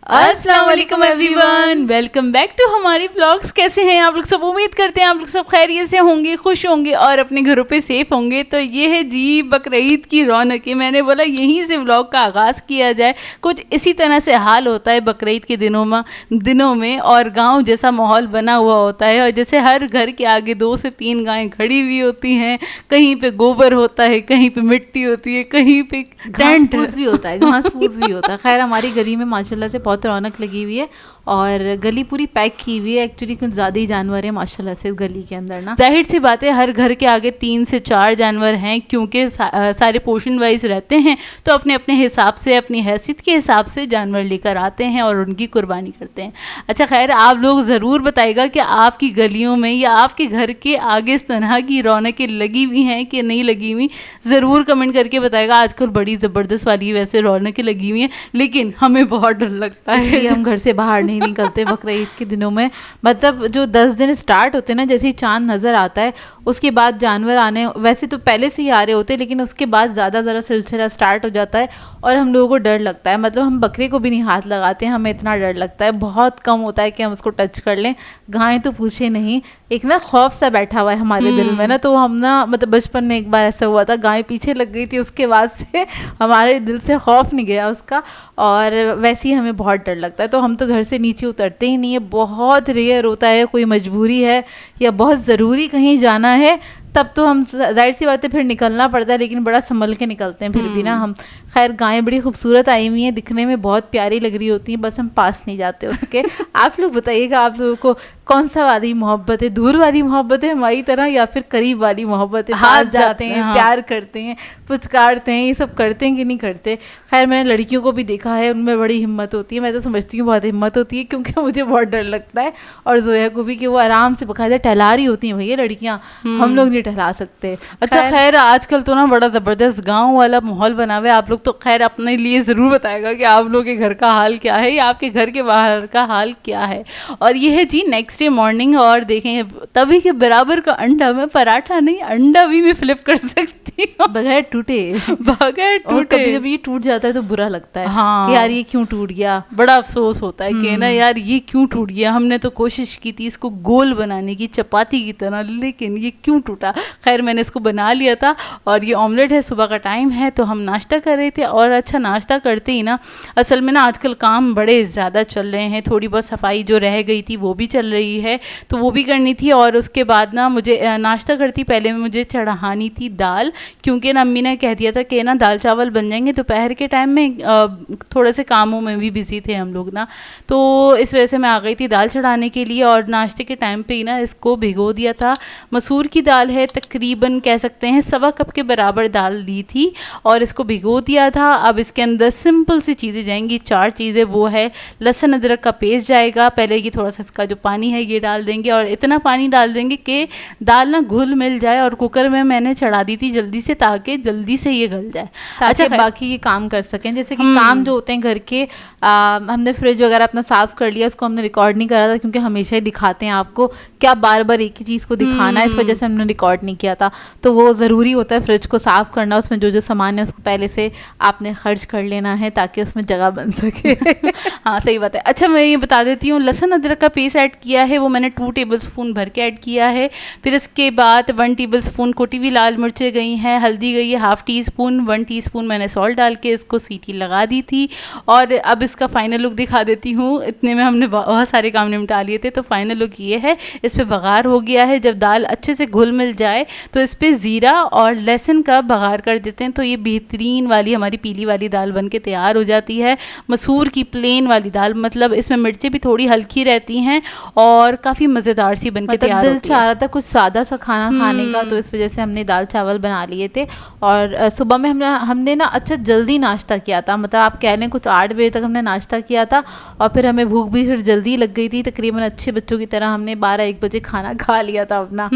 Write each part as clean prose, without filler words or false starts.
अस्सलाम वालेकुम everyone, welcome back to हमारी ब्लॉग्स। कैसे हैं आप लोग सब? उम्मीद करते हैं आप लोग सब खैरियत से होंगे, खुश होंगे और अपने घरों पे सेफ होंगे। तो ये है जी बकरीद की रौनक। मैंने बोला यहीं से व्लॉग का आगाज़ किया जाए। कुछ इसी तरह से हाल होता है बकरीद के दिनों में और गांव जैसा माहौल बना हुआ होता है। और जैसे हर घर के आगे 2 से 3 गायें खड़ी हुई होती हैं, कहीं पे गोबर होता है, कहीं पे मिट्टी होती है, कहीं पे टेंट भी होता है, घास फूस भी होता है। खैर हमारी गली में माशाल्लाह से बहुत रौनक लगी हुई है और गली पूरी पैक की हुई है। एक्चुअली कुछ ज़्यादा ही जानवर है माशाल्लाह से गली के अंदर ना। जाहिर सी बात है हर घर के आगे 3 से 4 जानवर हैं, क्योंकि सारे पोर्शन वाइज रहते हैं, तो अपने अपने हिसाब से, अपनी हैसियत के हिसाब से जानवर लेकर आते हैं और उनकी कुर्बानी करते हैं। अच्छा खैर, आप लोग ज़रूर बताइएगा कि आपकी गलियों में या आपके घर के आगे इस तरह की रौनकें लगी हुई हैं कि नहीं लगी हुई, ज़रूर कमेंट करके बताएगा। आजकल बड़ी ज़बरदस्त वाली वैसे रौनकें लगी हुई हैं, लेकिन हमें बहुत डर लगता है, हम घर से बाहर नहीं निकलते बकरीद के दिनों में। मतलब जो 10 दिन स्टार्ट होते हैं ना, जैसे ही चांद नज़र आता है उसके बाद जानवर आने, वैसे तो पहले से ही आ रहे होते हैं, लेकिन उसके बाद ज़्यादा सिलसिला स्टार्ट हो जाता है और हम लोगों को डर लगता है। मतलब हम बकरे को भी नहीं हाथ लगाते हैं, हमें इतना डर लगता है। बहुत कम होता है कि हम उसको टच कर लें। गाय तो पूछे नहीं, एक ना खौफ सा बैठा हुआ है हमारे दिल में ना। तो हम ना, मतलब बचपन में एक बार ऐसा हुआ था, गाय पीछे लग गई थी, उसके बाद से हमारे दिल से खौफ नहीं गया उसका, और वैसे ही हमें बहुत डर लगता है। तो हम तो घर से नीचे उतरते ही नहीं है। बहुत रेयर होता है कोई मजबूरी है या बहुत ज़रूरी कहीं जाना है, तब तो हम, जाहिर सी बात है, फिर निकलना पड़ता है, लेकिन बड़ा संभल के निकलते हैं फिर भी ना हम। खैर गायें बड़ी खूबसूरत आई हुई हैं, दिखने में बहुत प्यारी लग रही होती हैं, बस हम पास नहीं जाते उसके। आप लोग बताइएगा, आप लोगों को कौन सा वाली मोहब्बत है? दूर वाली मोहब्बत है हमारी तरह, या फिर करीब वाली मोहब्बत है? हाथ जाते हैं, हाँ। प्यार करते हैं, पुचकारते हैं, ये सब करते हैं कि नहीं करते? खैर मैंने लड़कियों को भी देखा है, उनमें बड़ी हिम्मत होती है। मैं तो समझती हूँ बहुत हिम्मत होती है, क्योंकि मुझे बहुत डर लगता है। और जोया को भी, कि वो आराम से बकायदा टहला रही होती हैं भैया लड़कियाँ, हम लोग नहीं टहला सकते। अच्छा खैर, आजकल तो ना बड़ा ज़बरदस्त गांव वाला माहौल बना हुआ है। आप लोग तो खैर अपने लिए ज़रूर बताएगा कि आप लोग के घर का हाल क्या है या आपके घर के बाहर का हाल क्या है। और ये है जी नेक्स्ट डे मॉर्निंग, और देखें तभी के बराबर का अंडा, मैं पराठा नहीं अंडा भी मैं फ्लिप कर सकती हूँ बगैर टूटे। कभी ये टूट जाता है तो बुरा लगता है, हाँ, कि यार ये क्यों टूट गया। बड़ा अफसोस होता है कि ना यार ये क्यों टूट गया। हमने तो कोशिश की थी इसको गोल बनाने की, चपाती की तरह, लेकिन ये क्यों टूटा। खैर मैंने इसको बना लिया था और ये ऑमलेट है। सुबह का टाइम है तो हम नाश्ता कर रहे थे, और अच्छा नाश्ता करते ही ना, असल में ना आजकल काम बड़े ज़्यादा चल रहे हैं। थोड़ी बहुत सफाई जो रह गई थी वो भी चल रही है, तो वो भी करनी थी। और उसके बाद ना मुझे नाश्ता करती पहले मुझे चढ़ानी थी दाल, क्योंकि ना अम्मी ने कह दिया था कि ना दाल चावल बन जाएंगे। दोपहर के टाइम में थोड़े से कामों में भी बिजी थे हम लोग ना, तो इस वजह से मैं आ गई थी दाल चढ़ाने के लिए। और नाश्ते के टाइम पे ही ना इसको भिगो दिया था। मसूर की दाल है, तकरीबन कह सकते हैं 1.25 कप के बराबर दाल दी थी और इसको भिगो दिया था। अब इसके अंदर सिंपल सी चीज़ें जाएंगी, 4 चीज़ें। वो है लहसुन अदरक का पेस्ट जाएगा, पहले ये थोड़ा सा इसका जो पानी है ये डाल देंगे, और इतना पानी डाल देंगे कि दाल ना घुल मिल जाए। और कुकर में मैंने चढ़ा दी थी जल्दी से, ताकि जल्दी से ये गल जाए, अच्छा बाकी ये काम कर सकें। जैसे कि काम जो होते हैं घर के, हमने फ्रिज वगैरह अपना साफ़ कर लिया, उसको हमने रिकॉर्ड नहीं करा था, क्योंकि हमेशा ही दिखाते हैं आपको, क्या बार बार एक ही चीज़ को दिखाना है, इस वजह से हमने रिकॉर्ड नहीं किया था। तो वो ज़रूरी होता है फ्रिज को साफ़ करना, उसमें जो जो सामान है उसको पहले से आपने खर्च कर लेना है, ताकि उसमें जगह बन सके। हाँ सही बात है। अच्छा मैं ये बता देती हूँ, लहसुन अदरक का पेस्ट ऐड किया है, वो मैंने 2 टेबलस्पून भर के ऐड किया है। फिर इसके बाद 1 टेबलस्पून कुटी हुई लाल मिर्चें गई हैं, हल्दी गई है 1/2 टीस्पून, 1 टीस्पून मैंने सॉल्ट डाल के इसको सीटी लगा दी थी। और अब इसका फाइनल लुक दिखा देती हूँ। इतने में हमने बहुत सारे काम निपटा लिए थे, तो फाइनल लुक ये है। इस पर बघार हो गया है। जब दाल अच्छे से घुल मिल जाए तो इस पर ज़ीरा और लहसुन का बघार कर देते हैं, तो ये बेहतरीन वाली हमारी पीली वाली दाल बन के तैयार हो जाती है। मसूर की प्लेन वाली दाल, मतलब इसमें मिर्चें भी थोड़ी हल्की रहती हैं और काफ़ी मज़ेदार सी बन के तैयार होती है। दिल चाह रहा था कुछ सादा सा खाना खाने का, तो इस वजह से हमने दाल चावल बना लिए थे। और सुबह में हमने ना अच्छा जल्दी नाश्ता किया था, मतलब आप कह लें कुछ 8 बजे तक हमने नाश्ता किया था। और फिर हमें भूख भी फिर जल्दी लग गई थी, तकरीबन अच्छे बच्चों की तरह हमने 12-1 बजे खाना खा लिया था अपना,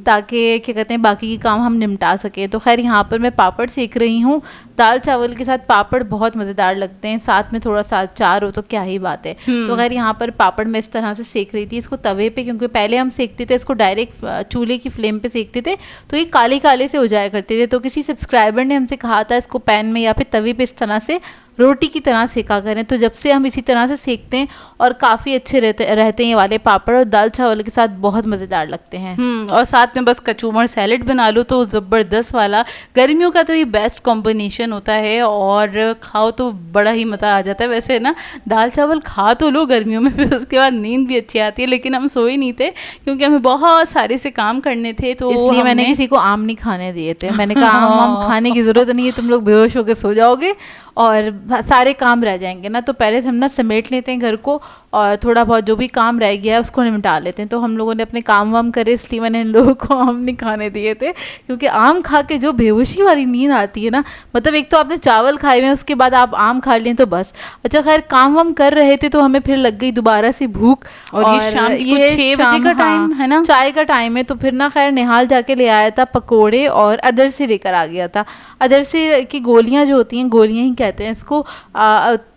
ताकि क्या कहते हैं बाकी के काम हम निपटा सके। तो खैर यहाँ पर मैं पापड़ सेक रही हूँ। दाल चावल के साथ पापड़ बहुत मज़ेदार लगते हैं, साथ में थोड़ा सा अचार हो तो क्या ही बात है। तो खैर यहाँ पर पापड़ मैं इस तरह से सेक रही थी इसको तवे पे, क्योंकि पहले हम सेकते थे इसको डायरेक्ट चूल्हे की फ्लेम पे सेकते थे, तो ये काले काले से हो जाया करते थे। तो किसी सब्सक्राइबर ने हमसे कहा था इसको पैन में या फिर तवे पे इस तरह से रोटी की तरह सेका करें। तो जब से हम इसी तरह से सेकते हैं और काफ़ी अच्छे रहते हैं ये वाले पापड़, और दाल चावल के साथ बहुत मज़ेदार लगते हैं। और साथ में बस कचूमर सैलेड बना लो तो ज़बरदस्त वाला। गर्मियों का तो ये बेस्ट कॉम्बिनेशन होता है, और खाओ तो बड़ा ही मज़ा आ जाता है। वैसे ना दाल चावल खा तो लो गर्मियों में, फिर उसके बाद नींद भी अच्छी आती है, लेकिन हम सोए नहीं थे क्योंकि हमें बहुत सारे से काम करने थे। तो इसलिए मैंने किसी को आम नहीं खाने दिए थे। मैंने कहा आम खाने की ज़रूरत नहीं है, तुम लोग बेहोश होकर सो जाओगे और सारे काम रह जाएंगे ना। तो पहले से हम ना समेट लेते हैं घर को, और थोड़ा बहुत जो भी काम रह गया है उसको निपटा लेते हैं। तो हम लोगों ने अपने काम वाम करे, इसलिए मैंने इन लोगों को आम नहीं खाने दिए थे, क्योंकि आम खा के जो बेहोशी वाली नींद आती है ना, मतलब एक तो आपने चावल खाए हुए हैं, उसके बाद आप आम खा लिए तो बस। अच्छा खैर, काम वाम कर रहे थे तो हमें फिर लग गई दोबारा से भूख, और ये शाम के 6 बजे का टाइम है ना, चाय का टाइम है। तो फिर ना खैर निहाल जाके ले आया था पकोड़े, और अदर से लेकर आ गया था। अदर से की गोलियां जो होती हैं, गोलियां ही कहते हैं इसको,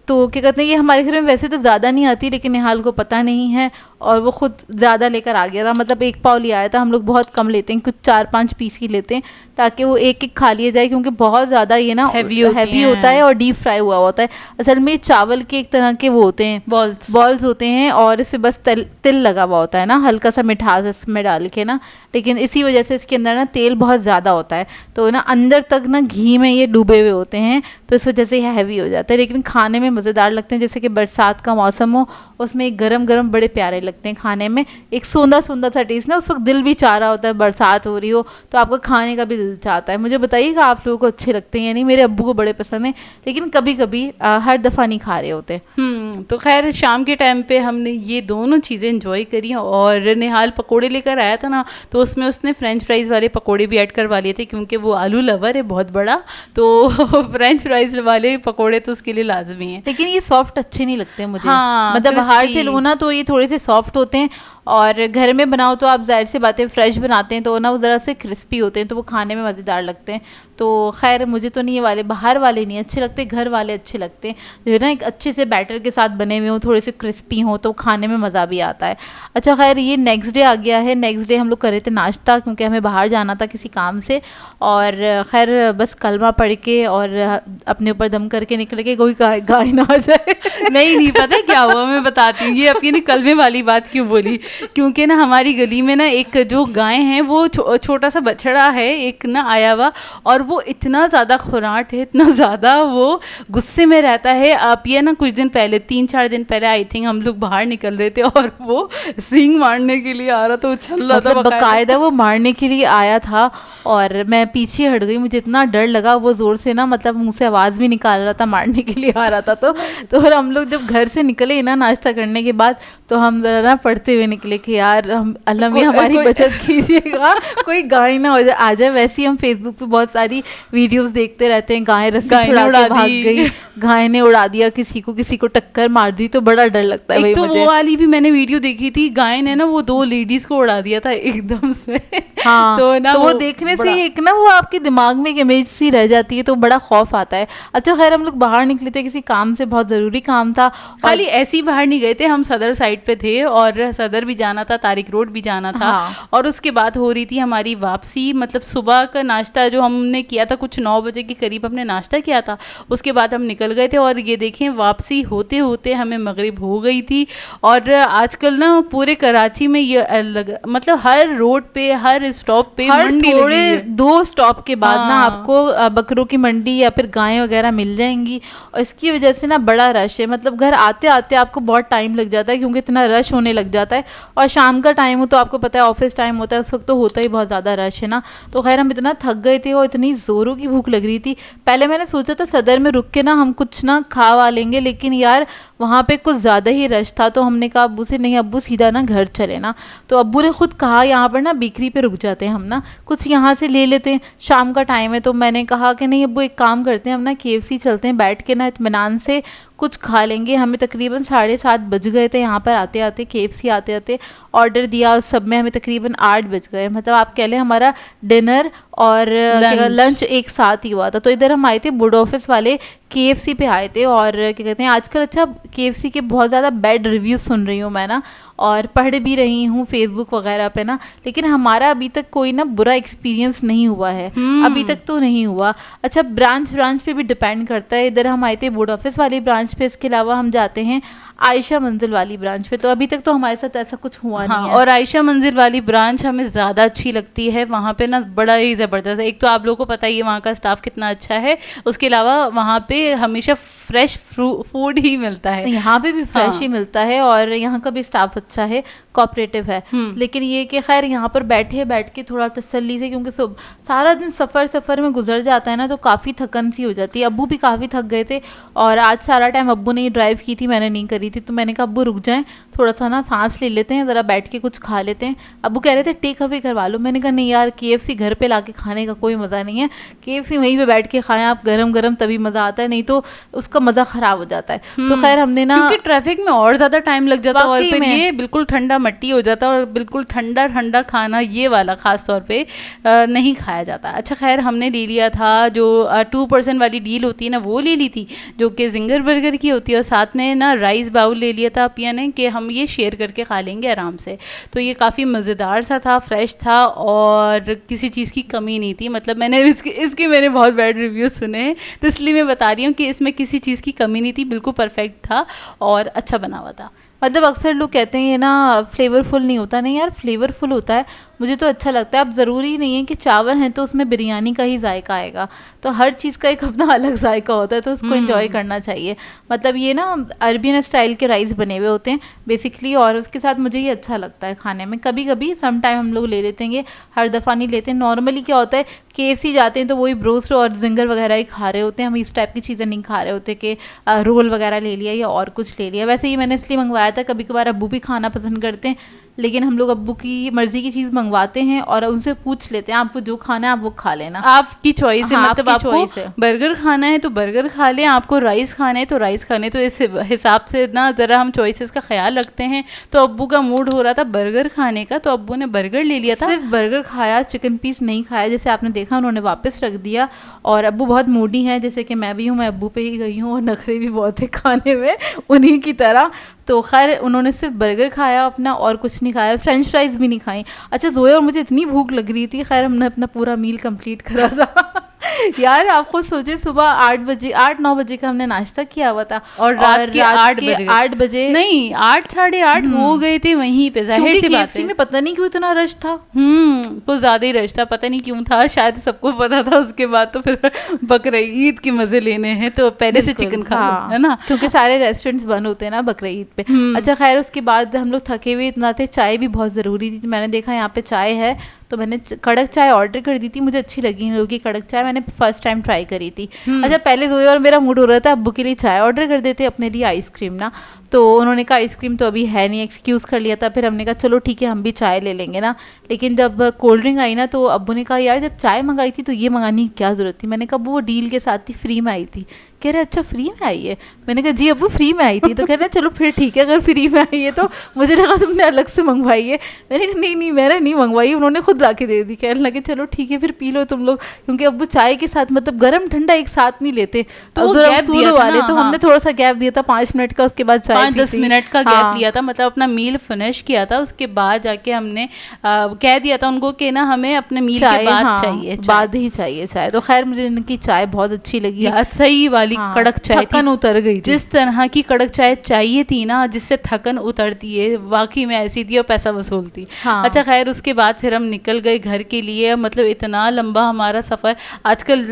तो क्या कहते हैं, ये हमारे घर में वैसे तो ज़्यादा नहीं आती, लेकिन निहाल को पता नहीं है और वो खुद ज़्यादा लेकर आ गया था। मतलब 1 पाव ले आया था। हम लोग बहुत कम लेते हैं, कुछ 4-5 पीस ही लेते हैं, ताकि वो एक खा लिया जाए, क्योंकि बहुत ज़्यादा ये ना हैवी होता है और डीप फ्राई हुआ होता है। असल में चावल के एक तरह के वो होते हैं, बॉल्स होते हैं, और इसमें बस तिल लगा हुआ होता है ना, हल्का सा मिठास इसमें डाल के ना, लेकिन इसी वजह से इसके अंदर ना तेल बहुत ज़्यादा होता है, तो ना अंदर तक ना घी में ये डूबे हुए होते हैं, तो इस वजह से ये हैवी हो जाता है। लेकिन खाने में मज़ेदार लगते हैं। जैसे कि बरसात का मौसम हो, उसमें एक गरम गरम बड़े प्यारे लगते हैं खाने में, एक सोंधा सोंधा सा टेस्ट ना, उस वक्त दिल भी चाह रहा होता है, बरसात हो रही हो तो आपको खाने का भी दिल चाहता है। मुझे बताइएगा आप लोगों को अच्छे लगते हैं या नहीं। मेरे अब्बू को बड़े पसंद हैं, लेकिन कभी कभी हर दफ़ा नहीं खा रहे होते। तो खैर शाम के टाइम पे हमने ये दोनों चीज़ें एंजॉय करी, और निहाल पकोड़े लेकर आया था ना, तो उसमें उसने फ्रेंच फ्राइज़ वाले पकोड़े भी ऐड करवा लिए थे, क्योंकि वो आलू लवर है बहुत बड़ा, तो फ्रेंच फ्राइज़ वाले पकोड़े तो उसके लिए लाजमी हैं। लेकिन ये सॉफ्ट अच्छे नहीं लगते मुझे। हाँ, मतलब बाहर से लो ना तो ये थोड़े से सॉफ्ट होते हैं, और घर में बनाओ तो आप जाहिर सी बातें फ्रेश बनाते हैं, तो ना वो ज़रा से क्रिस्पी होते हैं, तो वो खाने में मज़ेदार लगते हैं। तो खैर मुझे तो नहीं ये वाले, बाहर वाले नहीं अच्छे लगते, घर वाले अच्छे लगते हैं, जो है ना एक अच्छे से बैटर के साथ बने हुए हों, थोड़े से क्रिस्पी हों, तो खाने में मज़ा भी आता है। अच्छा खैर, ये नेक्स्ट डे आ गया है। नेक्स्ट डे हम लोग कर रहे थे नाश्ता, क्योंकि हमें बाहर जाना था किसी काम से, और खैर बस कलमा पढ़ के और अपने ऊपर दम करके निकल के, कोई गाय ना आ जाए। नहीं पता क्या हुआ, मैं बताती हूँ। ये अपनी कलमे वाली बात क्यों बोली, क्योंकि ना हमारी गली में ना एक जो गाय है, वो छोटा सा बछड़ा है एक ना आया हुआ, और वो इतना ज़्यादा खुराट है, इतना ज़्यादा वो गुस्से में रहता है। आप ये ना कुछ दिन पहले, 3-4 दिन पहले आई थिंक, हम लोग बाहर निकल रहे थे और वो सींग मारने के लिए आ रहा था, उछल रहा था, मतलब बाकायदा वो मारने के लिए आया था, और मैं पीछे हट गई। मुझे इतना डर लगा, वो ज़ोर से ना मतलब मुंह से आवाज़ भी निकाल रहा था, मारने के लिए आ रहा था। तो फिर हम लोग जब घर से निकले ना नाश्ता करने के बाद, तो हम ज़रा ना पढ़ते हुए निकले कि यार हम अल्लाह में हमारी बचत कीजिएगा, कोई गाय ना आ जाए। वैसे ही हम फेसबुक पे बहुत सारी वीडियोस देखते रहते हैं, गाय रस्सी छुड़ा के भाग गई, गाय ने उड़ा दिया किसी को टक्कर मार दी, तो बड़ा डर लगता है। एक तो वो वाली भी मैंने वीडियो देखी थी, गाय ने ना वो 2 लेडीज को उड़ा दिया था एकदम से। हाँ, तो वो देखने से एक ना वो आपके दिमाग में एक इमेज सी रह जाती है, तो बड़ा खौफ आता है। अच्छा खैर, हम लोग बाहर निकले थे किसी काम से, बहुत ज़रूरी काम था। खाली ऐसे ही बाहर नहीं गए थे, हम सदर साइड पे थे, और सदर भी जाना था, तारिक रोड भी जाना था। हाँ। और उसके बाद हो रही थी हमारी वापसी। मतलब सुबह का नाश्ता जो हमने किया था, कुछ 9 बजे के करीब हमने नाश्ता किया था, उसके बाद हम निकल गए थे, और ये देखें वापसी होते होते हमें मगरिब हो गई थी। और आजकल ना पूरे कराची में ये मतलब हर रोड पे, हर स्टॉप पे मंडी लगी है। 2 स्टॉप के बाद ना आपको बकरों की मंडी या फिर गायें वगैरह मिल जाएंगी, और इसकी वजह से ना बड़ा रश है। मतलब घर आते आते आपको बहुत टाइम लग जाता है, क्योंकि इतना रश होने लग जाता है। और शाम का टाइम हो तो आपको पता है ऑफिस टाइम होता है, उस वक्त तो होता ही बहुत ज़्यादा रश है ना। तो खैर हम इतना थक गए थे और इतनी ज़ोरों की भूख लग रही थी। पहले मैंने सोचा था सदर में रुक के ना हम कुछ ना खा वा लेंगे, लेकिन यार वहाँ पे कुछ ज़्यादा ही रश था। तो हमने कहा अब्बू से, नहीं अब्बू सीधा ना घर चले ना। तो अब्बू ने खुद कहा यहाँ पर ना बेकरी पे रुक जाते हैं हम ना, कुछ यहाँ से ले लेते हैं, शाम का टाइम है। तो मैंने कहा कि नहीं अब्बू, एक काम करते हैं, हम ना KFC चलते हैं, बैठ के ना इत्मीनान से कुछ खा लेंगे। हमें तकरीबन 7:30 बज गए थे यहाँ पर आते आते, KFC आते आते ऑर्डर दिया, उस सब में हमें तकरीबन 8 बज गए। मतलब आप कह लें हमारा डिनर और Lunch. लंच एक साथ ही हुआ था। तो इधर हम आए थे वुड ऑफिस वाले KFC पे आए थे, और क्या कहते हैं आजकल अच्छा KFC के बहुत ज़्यादा बैड रिव्यूज़ सुन रही हूँ मैं ना, और पढ़ भी रही हूँ फेसबुक वगैरह पे ना, लेकिन हमारा अभी तक कोई ना बुरा एक्सपीरियंस नहीं हुआ है, अभी तक तो नहीं हुआ। अच्छा ब्रांच पे भी डिपेंड करता है। इधर हम आए थे वुड ऑफिस वाली ब्रांच पे, इसके अलावा हम जाते हैं आयशा मंजिल वाली ब्रांच पे, तो अभी तक तो हमारे साथ ऐसा कुछ हुआ नहीं है। और आयशा मंजिल वाली ब्रांच हमें ज़्यादा अच्छी लगती है। वहाँ पे ना बड़ा ही ज़बरदस्त है। एक तो आप लोगों को पता ही है वहाँ का स्टाफ कितना अच्छा है, उसके अलावा वहाँ पे हमेशा फ्रेश फूड ही मिलता है। यहाँ पे भी फ्रेश ही मिलता है, और यहाँ का भी स्टाफ अच्छा है, कोऑपरेटिव है। लेकिन ये कि खैर यहाँ पर बैठ के थोड़ा तसल्ली से, क्योंकि सारा दिन सफ़र में गुजर जाता है ना, तो काफ़ी थकन सी हो जाती है। अब्बू भी काफ़ी थक गए थे, और आज सारा टाइम अब्बू ने ही ड्राइव की थी, मैंने नहीं करी थी। तो मैंने कहा अब्बू रुक जाएं, थोड़ा सा ना सांस ले लेते हैं, ज़रा बैठ के कुछ खा लेते हैं। अब्बू कह रहे थे टेक अवे करवा लो। मैंने कहा नहीं यार, KFC घर पे लाके खाने का कोई मज़ा नहीं है। KFC वहीं पे बैठ के खाएं आप, गरम तभी मज़ा आता है, नहीं तो उसका मज़ा ख़राब हो जाता है। तो खैर हमने ना, क्योंकि ट्रैफिक में और ज़्यादा टाइम लग जाता है, और फिर में ये बिल्कुल ठंडा मट्टी हो जाता है, और बिल्कुल ठंडा खाना ये वाला ख़ास तौर पे नहीं खाया जाता। अच्छा खैर हमने ले लिया था जो 2% वाली डील होती है ना, वो ले ली थी, जो कि जिंगर बर्गर की होती है, और साथ में ना राइस बाउल ले लिया था पिया ने, कि हम ये शेयर करके खा लेंगे आराम से। तो ये काफ़ी मज़ेदार सा था, फ्रेश था, और किसी चीज़ की कमी नहीं थी। मतलब मैंने इसके मैंने बहुत बैड रिव्यूज़ सुने हैं, तो इसलिए मैं बता रही हूँ कि इसमें किसी चीज़ की कमी नहीं थी, बिल्कुल परफेक्ट था और अच्छा बना हुआ था। मतलब अक्सर लोग कहते हैं ये ना फ्लेवरफुल नहीं होता, नहीं यार फ्लेवरफुल होता है, मुझे तो अच्छा लगता है। अब ज़रूरी नहीं है कि चावल हैं तो उसमें बिरयानी का ही जायका आएगा, तो हर चीज़ का एक अपना अलग जायका होता है, तो उसको एंजॉय करना चाहिए। मतलब ये ना अरबियन स्टाइल के राइस बने हुए होते हैं बेसिकली, और उसके साथ मुझे ये अच्छा लगता है खाने में। कभी कभी सम टाइम हम लोग ले लेते हैं, हर दफ़ा नहीं लेते। नॉर्मली क्या होता है KFC जाते हैं तो वही ब्रोस्ट और जिंगर वगैरह ही खा रहे होते हैं, हम इस टाइप की चीज़ें नहीं खा रहे होते कि रोल वगैरह ले लिया या और कुछ ले लिया। वैसे ही मैंने इसलिए मंगवाया था, कभी कभार अब्बू भी खाना पसंद करते हैं, लेकिन हम लोग अब्बू की मर्जी की चीज़ मंगवाते हैं और उनसे पूछ लेते हैं आपको जो खाना है आप वो खा लेना, आपकी चॉइस है। हाँ, मतलब आपकी आपको choice है। बर्गर खाना है तो बर्गर खा लें, आपको राइस खाना है तो राइस खाने, तो इस हिसाब से ना ज़रा हम चॉइसेस का ख्याल रखते हैं। तो अब्बू का मूड हो रहा था बर्गर खाने का, तो अब्बू ने बर्गर ले लिया था। सिर्फ बर्गर खाया, चिकन पीस नहीं खाया, जैसे आपने देखा उन्होंने वापस रख दिया। और अब्बू बहुत मूडी हैं, जैसे कि मैं भी हूँ, मैं अब्बू पे ही गई हूँ, और नखरे भी बहुत है खाने में उन्हीं की तरह। तो खैर उन्होंने सिर्फ बर्गर खाया अपना, और कुछ नहीं खाया, फ्रेंच फ्राइज भी नहीं खाई। अच्छा जोया और मुझे इतनी भूख लग रही थी, खैर हमने अपना पूरा मील कंप्लीट करा था। यार आपको सोचे सुबह 8-9 बजे का हमने नाश्ता किया हुआ था, और रात के 8 बजे नहीं 8 साढ़े 8 हो गए थे वहीं पे। जाहिर सी बात है, में पता नहीं क्यों इतना रश था। कुछ ज़्यादा ही रश था, पता नहीं क्यों था, शायद सबको पता था। उसके बाद तो फिर बकरीद के मज़े लेने हैं तो पहले से चिकन खा लो, है ना, क्योंकि सारे रेस्टोरेंट्स बंद होते हैं ना बकरीद पे। अच्छा खैर उसके बाद हम लोग थके हुए इतना थे, चाय भी बहुत ज़रूरी थी। मैंने देखा यहाँ पे चाय है, तो मैंने कड़क चाय ऑर्डर कर दी थी, मुझे अच्छी लगी इन लोगों की कड़क चाय, मैंने फर्स्ट टाइम ट्राई करी थी। अच्छा पहले जोया और मेरा मूड हो रहा था अब्बू के लिए चाय ऑर्डर कर देते, अपने लिए आइसक्रीम ना, तो उन्होंने कहा आइसक्रीम तो अभी है नहीं, एक्सक्यूज़ कर लिया था। फिर हमने कहा चलो ठीक है हम भी चाय ले लेंगे ना, लेकिन जब कोल्ड ड्रिंक आई ना तो अब्बू ने कहा यार जब चाय मंगाई थी तो ये मंगाने की क्या ज़रूरत थी। मैंने कहा अब्बू वो डील के साथ थी, फ्री में आई थी। कह रहे अच्छा फ्री में आई है। मैंने कहा जी अब्बू फ्री में आई थी। तो कह रहे चलो फिर ठीक है, अगर फ्री में आई है तो मुझे लगा तुमने अलग से मंगवाई है। मैंने कहा नहीं मैंने नहीं मंगवाई, उन्होंने खुद ला के दे दी। कहने लगे चलो ठीक है फिर पी लो तुम लोग, क्योंकि अब्बू चाय के साथ मतलब गर्म ठंडा एक साथ नहीं लेते, तो हमने थोड़ा सा गैप दिया था 5 मिनट का, उसके बाद चाय 5-10 मिनट का गैप लिया था, मतलब अपना मील फिनिश किया था। उसके बाद जाके हमने कह दिया था उनको कि ना हमें अपने मील के बाद चाहिए, बाद ही चाहिए चाय। तो खैर मुझे इनकी चाय बहुत अच्छी लगी, सही वाली कड़क चाय, थकन उतर गई थी। जिस तरह की कड़क चाय चाहिए थी ना, जिससे थकन उतरती है, वाकई में ऐसी थी और पैसा वसूलती। अच्छा खैर उसके बाद फिर हम निकल गए घर के लिए। मतलब इतना लंबा हमारा सफ़र, आजकल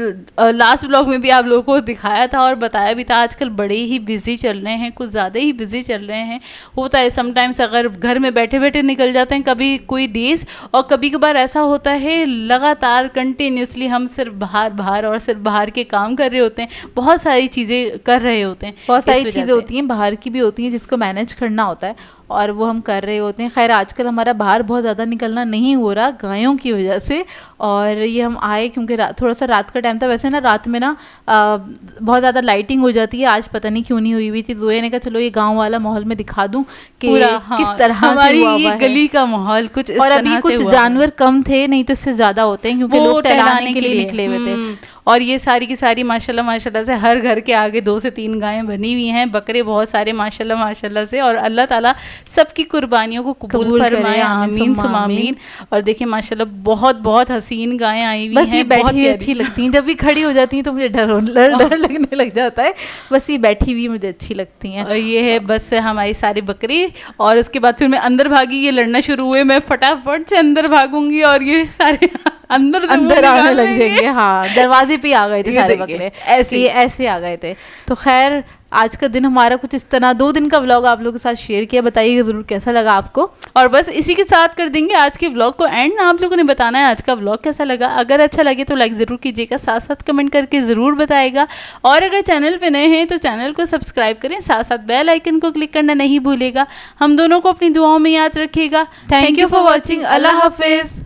लास्ट व्लॉग में भी आप लोगों को दिखाया था और बताया भी था, आजकल बड़े ही बिजी चल रहे हैं, कुछ ज़्यादा ही बिजी चल रहे हैं। होता है समटाइम्स, अगर घर में बैठे बैठे निकल जाते हैं कभी कोई डेज, और कभी कभार ऐसा होता है लगातार कंटिन्यूसली हम सिर्फ बाहर और सिर्फ बाहर के काम कर रहे होते हैं। बहुत सारे सारी चीज़ें कर रहे होते हैं। बहुत इस सारी वजह चीज़ें से। होती हैं, बाहर की भी होती हैं जिसको मैनेज करना होता है और वो हम कर रहे होते हैं। खैर आजकल हमारा बाहर बहुत ज़्यादा निकलना नहीं हो रहा गायों की वजह से, और ये हम आए क्योंकि थोड़ा सा रात का टाइम था। वैसे ना रात में ना बहुत ज़्यादा लाइटिंग हो जाती है, आज पता नहीं क्यों नहीं हुई थी। तो ने कहा चलो ये गाँव वाला माहौल में दिखा दूँ कि पूरा, किस हाँ, तरह से हमारी हुआ ये हुआ है। गली का माहौल कुछ इस और तरह अभी से कुछ हुआ है। जानवर कम थे, नहीं तो इससे ज़्यादा होते हैं क्योंकि वो लोग टहलाने के लिए निकले हुए थे। और ये सारी की सारी माशाल्लाह माशाल्लाह से हर घर के आगे 2 से 3 गायें बनी हुई हैं, बकरे बहुत सारे माशाल्लाह माशाल्लाह से। और अल्लाह ताला सबकी कुर्बानियों को कबूल कबूल करे, फरमाए, आमीन आमीन सुम्मा सुम्मा आमीन। आमीन। और देखिए माशाल्लाह बहुत बहुत हसीन गायें आई हुई हैं। बस ये बैठी हुई अच्छी लगती हैं, जब भी खड़ी हो जाती हैं तो मुझे डर लगने लग जाता है। बस ये बैठी हुई मुझे अच्छी लगती हैं। और ये है बस हमारी सारी बकरी। और उसके बाद फिर मैं अंदर भागी, ये लड़ना शुरू हुए, मैं फटाफट से अंदर भागूंगी और ये सारे अंदर से मुंह अंदर आने निकाल लग लेंगे। जाएंगे। हाँ, दरवाजे पे ही आ गए थे ये सारे देखिए, बकरे, ऐसे ही। ऐसे आ गए थे। तो खैर आज का दिन हमारा कुछ इस तरह, 2 दिन का व्लॉग आप लोगों के साथ शेयर किया। बताइएगा ज़रूर कैसा लगा आपको। और बस इसी के साथ कर देंगे आज के व्लॉग को एंड। आप लोगों ने बताना है आज का व्लॉग कैसा लगा। अगर अच्छा लगे तो लाइक ज़रूर कीजिएगा, साथ साथ कमेंट करके ज़रूर बताइएगा। और अगर चैनल पे नए हैं तो चैनल को सब्सक्राइब करें, साथ साथ बेल आइकन को क्लिक करना नहीं भूलेगा। हम दोनों को अपनी दुआओं में याद रखिएगा। Thank you for watching. अल्लाह हाफिज़।